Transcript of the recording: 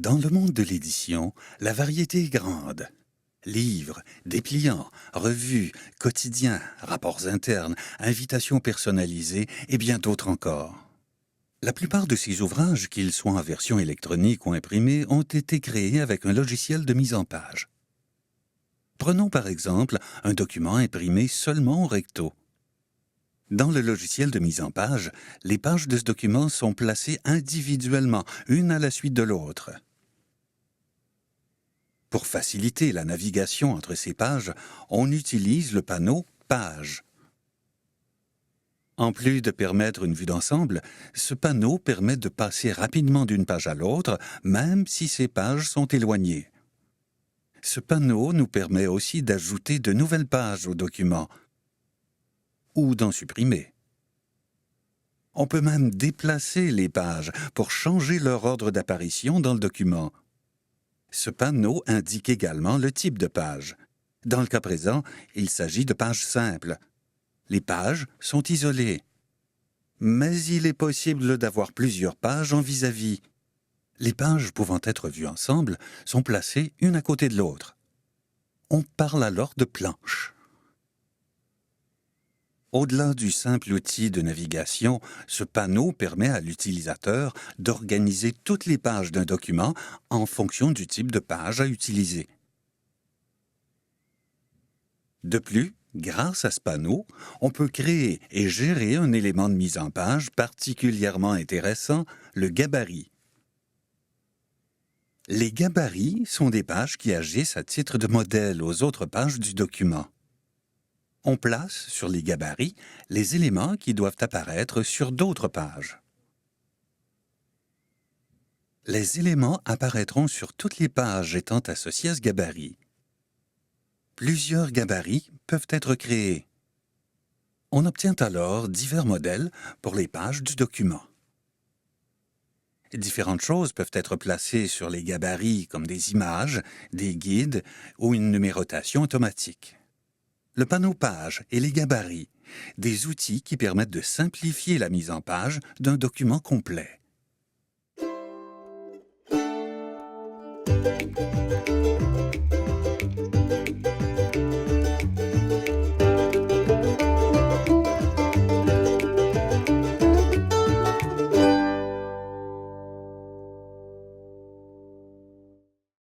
Dans le monde de l'édition, la variété est grande. Livres, dépliants, revues, quotidiens, rapports internes, invitations personnalisées et bien d'autres encore. La plupart de ces ouvrages, qu'ils soient en version électronique ou imprimée, ont été créés avec un logiciel de mise en page. Prenons par exemple un document imprimé seulement au recto. Dans le logiciel de mise en page, les pages de ce document sont placées individuellement, une à la suite de l'autre. Pour faciliter la navigation entre ces pages, on utilise le panneau « Pages ». En plus de permettre une vue d'ensemble, ce panneau permet de passer rapidement d'une page à l'autre, même si ces pages sont éloignées. Ce panneau nous permet aussi d'ajouter de nouvelles pages au document ou d'en supprimer. On peut même déplacer les pages pour changer leur ordre d'apparition dans le document. Ce panneau indique également le type de page. Dans le cas présent, il s'agit de pages simples. Les pages sont isolées. Mais il est possible d'avoir plusieurs pages en vis-à-vis. Les pages pouvant être vues ensemble sont placées une à côté de l'autre. On parle alors de planches. Au-delà du simple outil de navigation, ce panneau permet à l'utilisateur d'organiser toutes les pages d'un document en fonction du type de page à utiliser. De plus, grâce à ce panneau, on peut créer et gérer un élément de mise en page particulièrement intéressant, le gabarit. Les gabarits sont des pages qui agissent à titre de modèle aux autres pages du document. On place sur les gabarits les éléments qui doivent apparaître sur d'autres pages. Les éléments apparaîtront sur toutes les pages étant associés à ce gabarit. Plusieurs gabarits peuvent être créés. On obtient alors divers modèles pour les pages du document. Différentes choses peuvent être placées sur les gabarits comme des images, des guides ou une numérotation automatique. Le panneau page et les gabarits, des outils qui permettent de simplifier la mise en page d'un document complet.